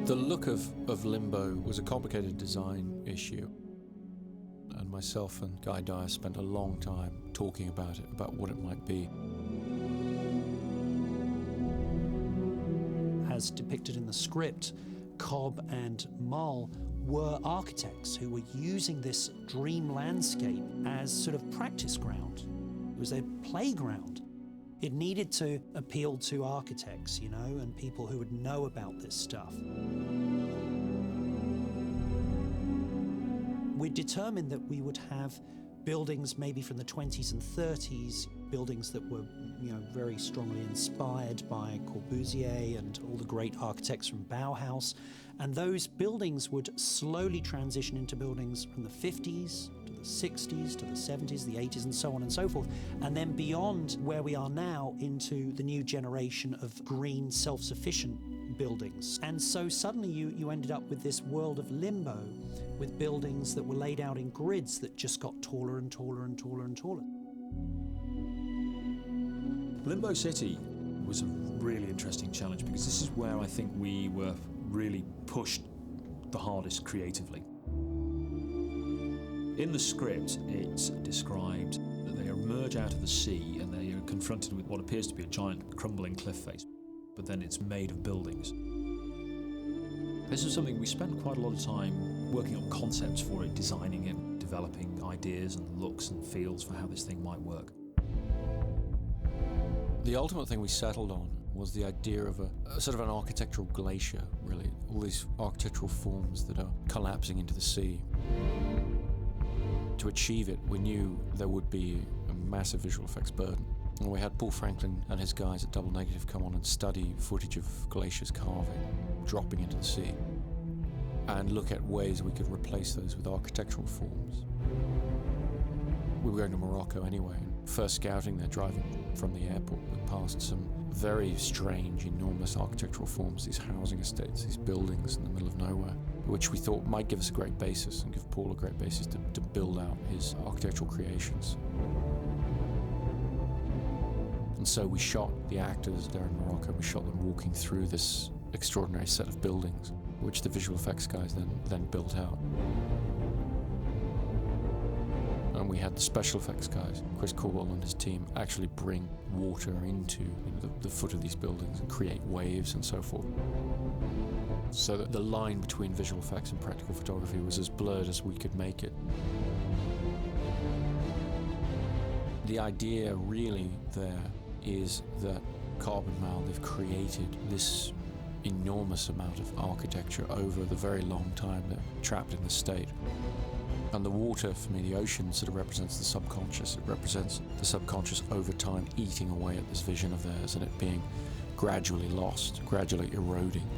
The look of Limbo was a complicated design issue, and myself and Guy Dyer spent a long time talking about it, about what it might be. As depicted in the script, Cobb and Mal were architects who were using this dream landscape as sort of practice ground. It was their playground. It needed to appeal to architects, you know, and people who would know about this stuff. We determined that we would have buildings maybe from the 20s and 30s, buildings that were, you know, very strongly inspired by Corbusier and all the great architects from Bauhaus. And those buildings would slowly transition into buildings from the 50s to the 60s to the 70s, the 80s, and so on and so forth. And then beyond where we are now into the new generation of green, self-sufficient buildings. And so suddenly you ended up with this world of limbo, with buildings that were laid out in grids that just got taller and taller and taller and taller. Limbo City was a really interesting challenge because this is where I think we were really pushed the hardest creatively. In the script, it's described that they emerge out of the sea and they are confronted with what appears to be a giant crumbling cliff face, but then it's made of buildings. This is something we spent quite a lot of time working on concepts for it, designing it, developing ideas and looks and feels for how this thing might work. The ultimate thing we settled on was the idea of a sort of an architectural glacier, really. All these architectural forms that are collapsing into the sea. To achieve it, we knew there would be a massive visual effects burden. And we had Paul Franklin and his guys at Double Negative come on and study footage of glaciers calving, dropping into the sea, and look at ways we could replace those with architectural forms. We were going to Morocco anyway, and first scouting there, driving from the airport, we passed some very strange, enormous architectural forms, these housing estates, these buildings in the middle of nowhere, which we thought might give us a great basis and give Paul a great basis to build out his architectural creations. And so we shot the actors there in Morocco, we shot them walking through this extraordinary set of buildings, which the visual effects guys then built out. And we had the special effects guys, Chris Corwell and his team, actually bring water into the foot of these buildings and create waves and so forth. So that the line between visual effects and practical photography was as blurred as we could make it. The idea really there is that Cobb and Mal, they've created this enormous amount of architecture over the very long time they're trapped in the state. And the water, for me, the ocean, sort of represents the subconscious. It represents the subconscious over time eating away at this vision of theirs and it being gradually lost, gradually eroding.